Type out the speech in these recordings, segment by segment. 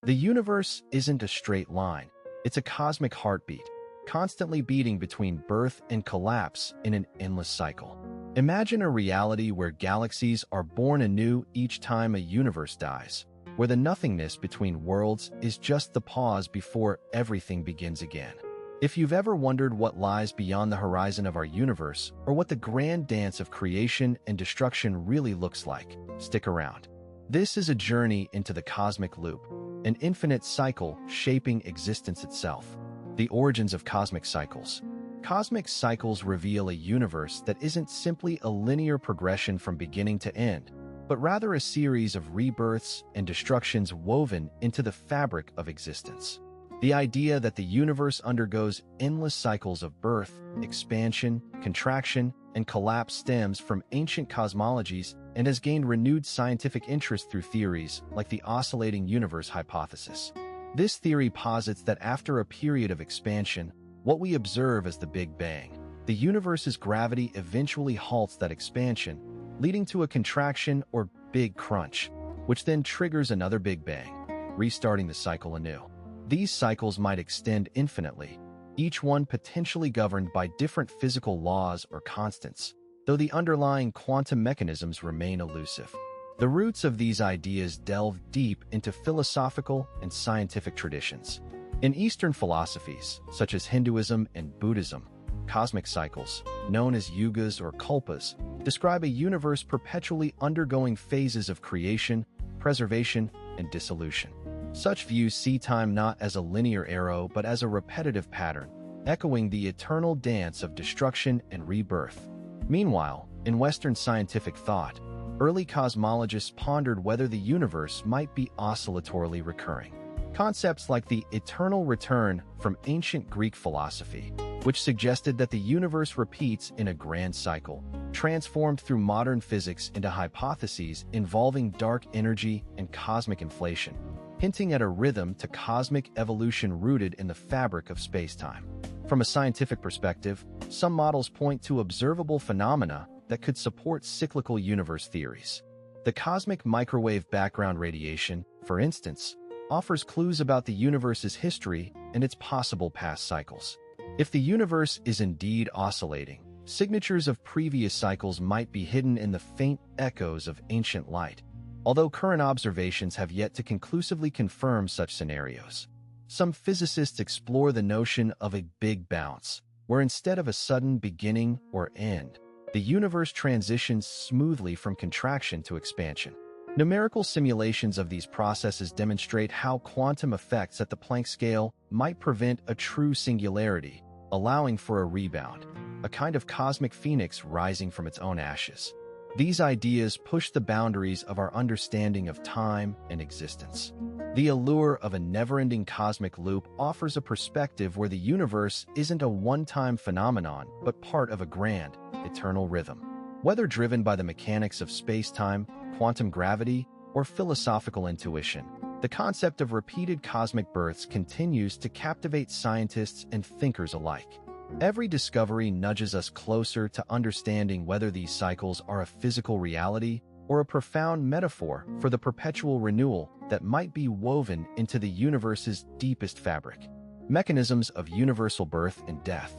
The universe isn't a straight line. It's a cosmic heartbeat, constantly beating between birth and collapse in an endless cycle. Imagine a reality where galaxies are born anew each time a universe dies, where the nothingness between worlds is just the pause before everything begins again. If you've ever wondered what lies beyond the horizon of our universe, or what the grand dance of creation and destruction really looks like, stick around. This is a journey into the cosmic loop, an infinite cycle shaping existence itself. The origins of cosmic cycles. Cosmic cycles reveal a universe that isn't simply a linear progression from beginning to end, but rather a series of rebirths and destructions woven into the fabric of existence. The idea that the universe undergoes endless cycles of birth, expansion, contraction, and collapse stems from ancient cosmologies and has gained renewed scientific interest through theories like the oscillating universe hypothesis. This theory posits that after a period of expansion, what we observe as the Big Bang, the universe's gravity eventually halts that expansion, leading to a contraction or Big Crunch, which then triggers another Big Bang, restarting the cycle anew. These cycles might extend infinitely, each one potentially governed by different physical laws or constants, though the underlying quantum mechanisms remain elusive. The roots of these ideas delve deep into philosophical and scientific traditions. In Eastern philosophies, such as Hinduism and Buddhism, cosmic cycles, known as yugas or kalpas, describe a universe perpetually undergoing phases of creation, preservation, and dissolution. Such views see time not as a linear arrow but as a repetitive pattern, echoing the eternal dance of destruction and rebirth. Meanwhile, in Western scientific thought, early cosmologists pondered whether the universe might be oscillatorily recurring. Concepts like the eternal return from ancient Greek philosophy, which suggested that the universe repeats in a grand cycle, transformed through modern physics into hypotheses involving dark energy and cosmic inflation, hinting at a rhythm to cosmic evolution rooted in the fabric of space-time. From a scientific perspective, some models point to observable phenomena that could support cyclical universe theories. The cosmic microwave background radiation, for instance, offers clues about the universe's history and its possible past cycles. If the universe is indeed oscillating, signatures of previous cycles might be hidden in the faint echoes of ancient light, although current observations have yet to conclusively confirm such scenarios. Some physicists explore the notion of a big bounce, where instead of a sudden beginning or end, the universe transitions smoothly from contraction to expansion. Numerical simulations of these processes demonstrate how quantum effects at the Planck scale might prevent a true singularity, allowing for a rebound, a kind of cosmic phoenix rising from its own ashes. These ideas push the boundaries of our understanding of time and existence. The allure of a never-ending cosmic loop offers a perspective where the universe isn't a one-time phenomenon, but part of a grand, eternal rhythm. Whether driven by the mechanics of space-time, quantum gravity, or philosophical intuition, the concept of repeated cosmic births continues to captivate scientists and thinkers alike. Every discovery nudges us closer to understanding whether these cycles are a physical reality or a profound metaphor for the perpetual renewal that might be woven into the universe's deepest fabric. Mechanisms of universal birth and death.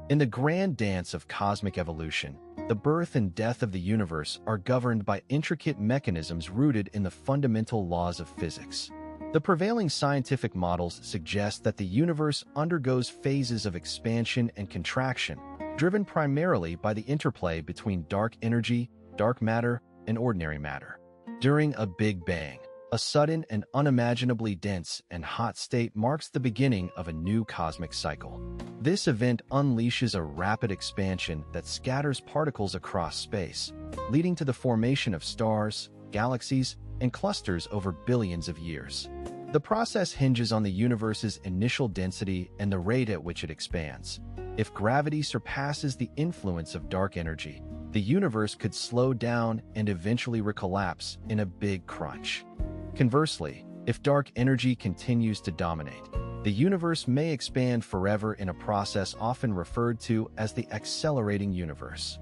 In the grand dance of cosmic evolution, the birth and death of the universe are governed by intricate mechanisms rooted in the fundamental laws of physics. The prevailing scientific models suggest that the universe undergoes phases of expansion and contraction, driven primarily by the interplay between dark energy, dark matter, and ordinary matter. During a Big Bang, a sudden and unimaginably dense and hot state marks the beginning of a new cosmic cycle. This event unleashes a rapid expansion that scatters particles across space, leading to the formation of stars, galaxies, and clusters over billions of years. The process hinges on the universe's initial density and the rate at which it expands. If gravity surpasses the influence of dark energy, the universe could slow down and eventually recollapse in a Big Crunch. Conversely, if dark energy continues to dominate, the universe may expand forever in a process often referred to as the accelerating universe.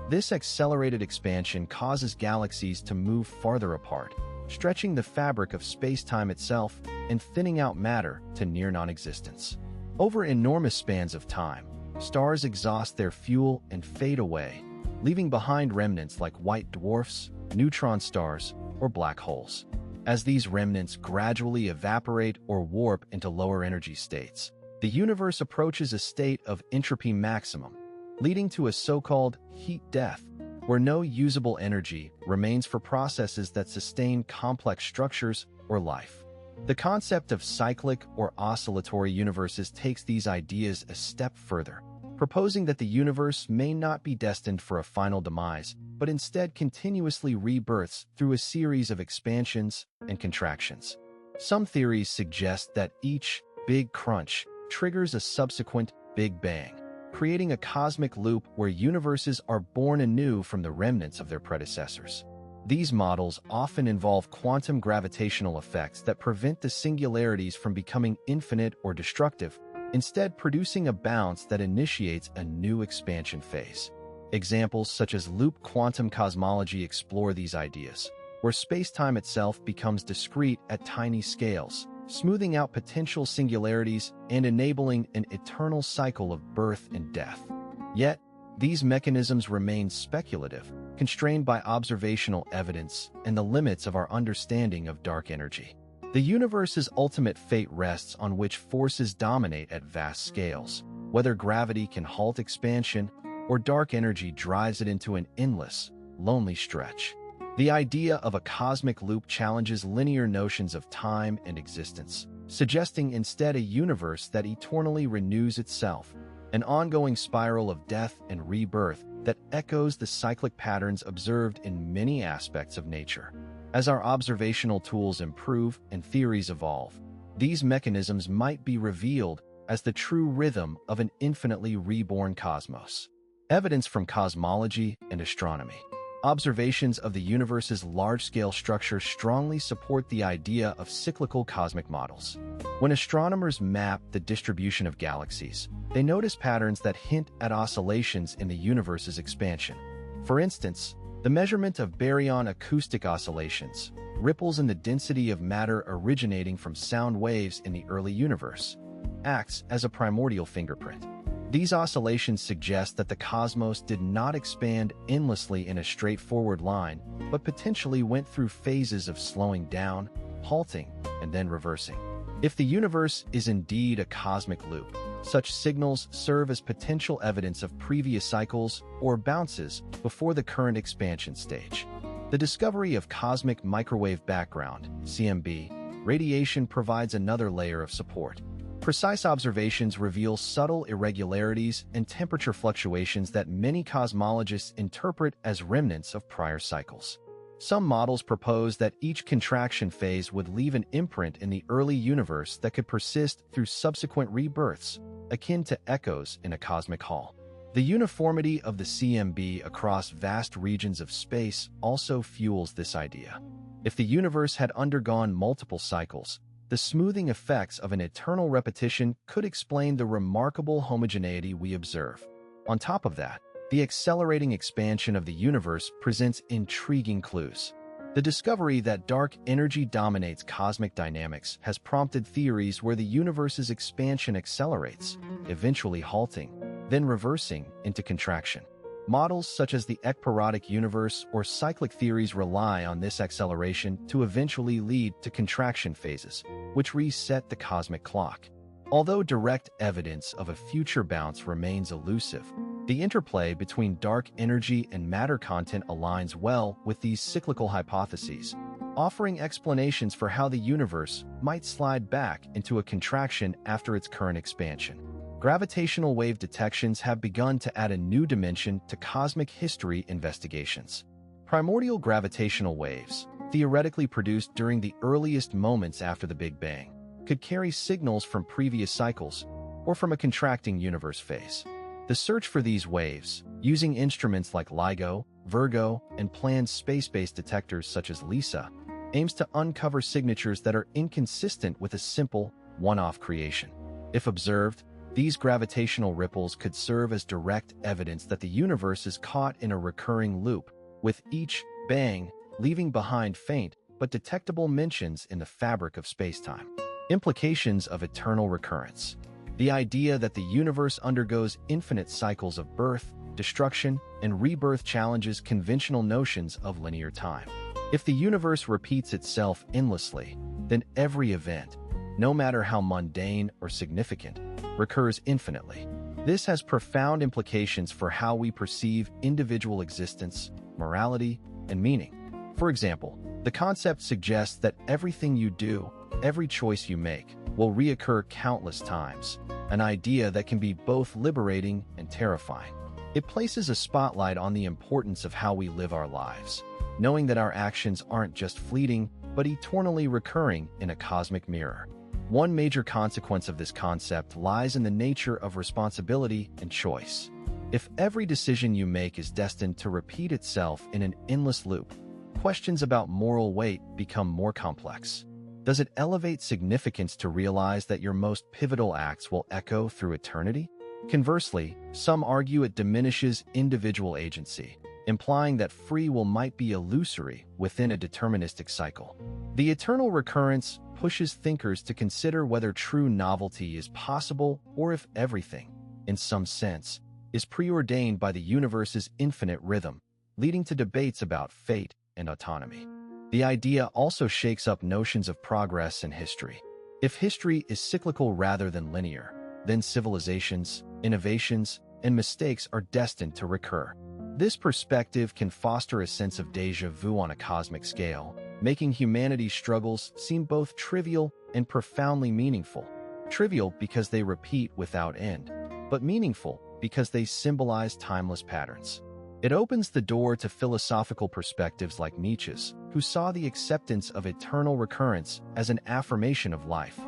This accelerated expansion causes galaxies to move farther apart, stretching the fabric of space-time itself and thinning out matter to near non-existence. Over enormous spans of time, stars exhaust their fuel and fade away, leaving behind remnants like white dwarfs, neutron stars, or black holes. As these remnants gradually evaporate or warp into lower energy states, the universe approaches a state of entropy maximum, leading to a so-called heat death, where no usable energy remains for processes that sustain complex structures or life. The concept of cyclic or oscillatory universes takes these ideas a step further, proposing that the universe may not be destined for a final demise, but instead continuously rebirths through a series of expansions and contractions. Some theories suggest that each Big Crunch triggers a subsequent Big Bang, creating a cosmic loop where universes are born anew from the remnants of their predecessors. These models often involve quantum gravitational effects that prevent the singularities from becoming infinite or destructive, instead producing a bounce that initiates a new expansion phase. Examples such as loop quantum cosmology explore these ideas, where space-time itself becomes discrete at tiny scales, smoothing out potential singularities and enabling an eternal cycle of birth and death. Yet, these mechanisms remain speculative, constrained by observational evidence and the limits of our understanding of dark energy. The universe's ultimate fate rests on which forces dominate at vast scales, whether gravity can halt expansion or dark energy drives it into an endless, lonely stretch. The idea of a cosmic loop challenges linear notions of time and existence, suggesting instead a universe that eternally renews itself, an ongoing spiral of death and rebirth that echoes the cyclic patterns observed in many aspects of nature. As our observational tools improve and theories evolve, these mechanisms might be revealed as the true rhythm of an infinitely reborn cosmos. Evidence from cosmology and astronomy. Observations of the universe's large-scale structure strongly support the idea of cyclical cosmic models. When astronomers map the distribution of galaxies, they notice patterns that hint at oscillations in the universe's expansion. For instance, the measurement of baryon acoustic oscillations, ripples in the density of matter originating from sound waves in the early universe, acts as a primordial fingerprint. These oscillations suggest that the cosmos did not expand endlessly in a straightforward line, but potentially went through phases of slowing down, halting, and then reversing. If the universe is indeed a cosmic loop, such signals serve as potential evidence of previous cycles or bounces before the current expansion stage. The discovery of cosmic microwave background (CMB) radiation provides another layer of support. Precise observations reveal subtle irregularities and temperature fluctuations that many cosmologists interpret as remnants of prior cycles. Some models propose that each contraction phase would leave an imprint in the early universe that could persist through subsequent rebirths, akin to echoes in a cosmic hall. The uniformity of the CMB across vast regions of space also fuels this idea. If the universe had undergone multiple cycles, the smoothing effects of an eternal repetition could explain the remarkable homogeneity we observe. On top of that, the accelerating expansion of the universe presents intriguing clues. The discovery that dark energy dominates cosmic dynamics has prompted theories where the universe's expansion accelerates, eventually halting, then reversing into contraction. Models such as the ekpyrotic universe or cyclic theories rely on this acceleration to eventually lead to contraction phases, which reset the cosmic clock. Although direct evidence of a future bounce remains elusive, the interplay between dark energy and matter content aligns well with these cyclical hypotheses, offering explanations for how the universe might slide back into a contraction after its current expansion. Gravitational wave detections have begun to add a new dimension to cosmic history investigations. Primordial gravitational waves, theoretically produced during the earliest moments after the Big Bang, could carry signals from previous cycles or from a contracting universe phase. The search for these waves, using instruments like LIGO, Virgo, and planned space-based detectors such as LISA, aims to uncover signatures that are inconsistent with a simple, one-off creation. If observed, these gravitational ripples could serve as direct evidence that the universe is caught in a recurring loop, with each bang leaving behind faint, but detectable mentions in the fabric of spacetime. Implications of eternal recurrence. The idea that the universe undergoes infinite cycles of birth, destruction, and rebirth challenges conventional notions of linear time. If the universe repeats itself endlessly, then every event, no matter how mundane or significant, recurs infinitely. This has profound implications for how we perceive individual existence, morality, and meaning. For example, the concept suggests that everything you do, every choice you make, will reoccur countless times, an idea that can be both liberating and terrifying. It places a spotlight on the importance of how we live our lives, knowing that our actions aren't just fleeting, but eternally recurring in a cosmic mirror. One major consequence of this concept lies in the nature of responsibility and choice. If every decision you make is destined to repeat itself in an endless loop, questions about moral weight become more complex. Does it elevate significance to realize that your most pivotal acts will echo through eternity? Conversely, some argue it diminishes individual agency, implying that free will might be illusory within a deterministic cycle. The eternal recurrence pushes thinkers to consider whether true novelty is possible or if everything, in some sense, is preordained by the universe's infinite rhythm, leading to debates about fate and autonomy. The idea also shakes up notions of progress and history. If history is cyclical rather than linear, then civilizations, innovations, and mistakes are destined to recur. This perspective can foster a sense of déjà vu on a cosmic scale, making humanity's struggles seem both trivial and profoundly meaningful. Trivial because they repeat without end, but meaningful because they symbolize timeless patterns. It opens the door to philosophical perspectives like Nietzsche's, who saw the acceptance of eternal recurrence as an affirmation of life.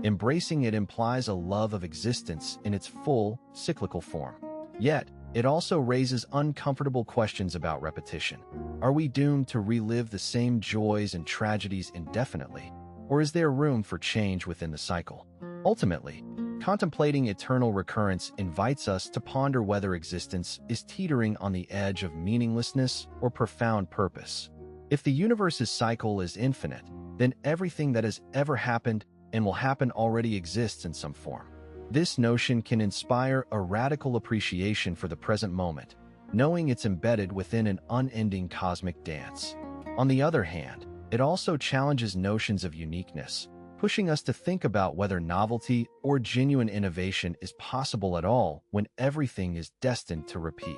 Embracing it implies a love of existence in its full, cyclical form. Yet, it also raises uncomfortable questions about repetition. Are we doomed to relive the same joys and tragedies indefinitely, or is there room for change within the cycle? Ultimately, contemplating eternal recurrence invites us to ponder whether existence is teetering on the edge of meaninglessness or profound purpose. If the universe's cycle is infinite, then everything that has ever happened and will happen already exists in some form. This notion can inspire a radical appreciation for the present moment, knowing it's embedded within an unending cosmic dance. On the other hand, it also challenges notions of uniqueness, pushing us to think about whether novelty or genuine innovation is possible at all when everything is destined to repeat.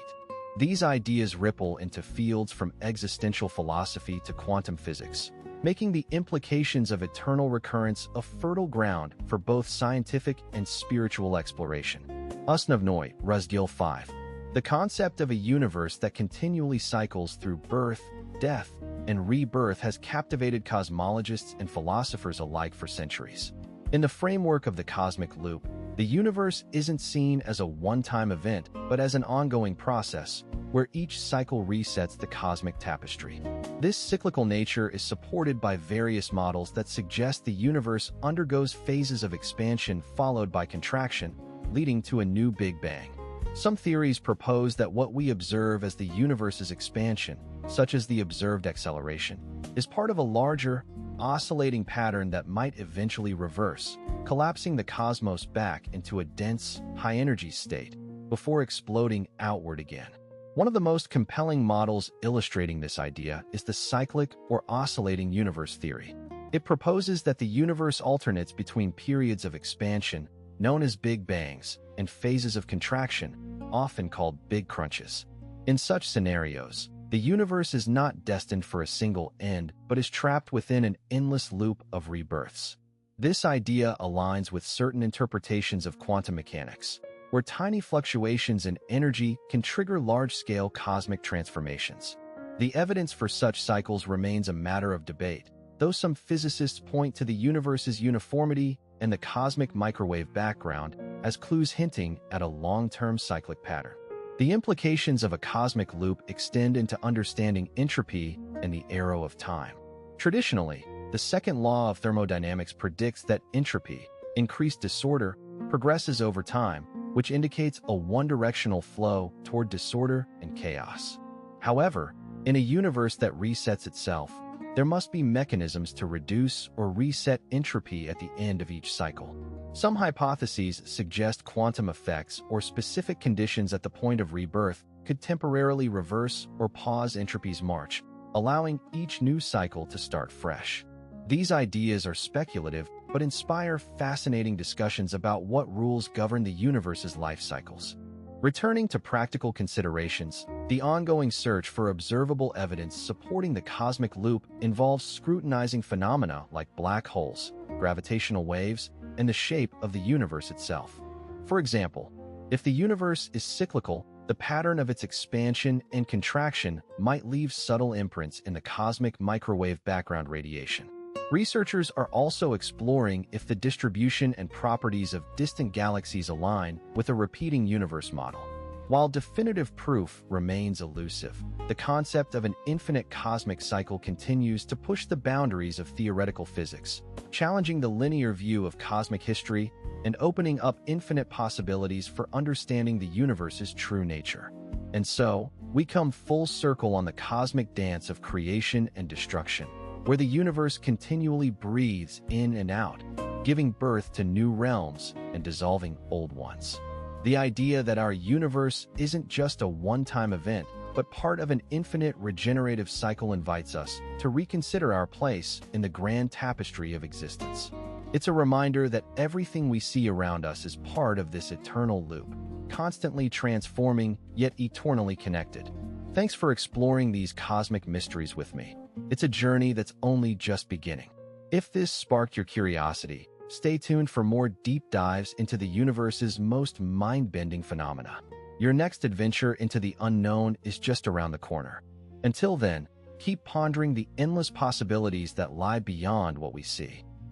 These ideas ripple into fields from existential philosophy to quantum physics, making the implications of eternal recurrence a fertile ground for both scientific and spiritual exploration. Osnovnoy, Razděl 5. The concept of a universe that continually cycles through birth, death, and rebirth has captivated cosmologists and philosophers alike for centuries. In the framework of the cosmic loop, the universe isn't seen as a one-time event, but as an ongoing process, where each cycle resets the cosmic tapestry. This cyclical nature is supported by various models that suggest the universe undergoes phases of expansion followed by contraction, leading to a new Big Bang. Some theories propose that what we observe as the universe's expansion, such as the observed acceleration, is part of a larger, oscillating pattern that might eventually reverse, collapsing the cosmos back into a dense, high-energy state before exploding outward again. One of the most compelling models illustrating this idea is the cyclic or oscillating universe theory. It proposes that the universe alternates between periods of expansion, known as Big Bangs, and phases of contraction, often called Big Crunches. In such scenarios, the universe is not destined for a single end, but is trapped within an endless loop of rebirths. This idea aligns with certain interpretations of quantum mechanics, where tiny fluctuations in energy can trigger large-scale cosmic transformations. The evidence for such cycles remains a matter of debate, though some physicists point to the universe's uniformity and the cosmic microwave background as clues hinting at a long-term cyclic pattern. The implications of a cosmic loop extend into understanding entropy and the arrow of time. Traditionally, the second law of thermodynamics predicts that entropy, increased disorder, progresses over time, which indicates a one-directional flow toward disorder and chaos. However, in a universe that resets itself, there must be mechanisms to reduce or reset entropy at the end of each cycle. Some hypotheses suggest quantum effects or specific conditions at the point of rebirth could temporarily reverse or pause entropy's march, allowing each new cycle to start fresh. These ideas are speculative, but inspire fascinating discussions about what rules govern the universe's life cycles. Returning to practical considerations, the ongoing search for observable evidence supporting the cosmic loop involves scrutinizing phenomena like black holes, gravitational waves, and the shape of the universe itself. For example, if the universe is cyclical, the pattern of its expansion and contraction might leave subtle imprints in the cosmic microwave background radiation. Researchers are also exploring if the distribution and properties of distant galaxies align with a repeating universe model. While definitive proof remains elusive, the concept of an infinite cosmic cycle continues to push the boundaries of theoretical physics, challenging the linear view of cosmic history and opening up infinite possibilities for understanding the universe's true nature. And so, we come full circle on the cosmic dance of creation and destruction, where the universe continually breathes in and out, giving birth to new realms and dissolving old ones. The idea that our universe isn't just a one-time event, but part of an infinite regenerative cycle invites us to reconsider our place in the grand tapestry of existence. It's a reminder that everything we see around us is part of this eternal loop, constantly transforming yet eternally connected. Thanks for exploring these cosmic mysteries with me. It's a journey that's only just beginning. If this sparked your curiosity, stay tuned for more deep dives into the universe's most mind-bending phenomena. Your next adventure into the unknown is just around the corner. Until then, keep pondering the endless possibilities that lie beyond what we see.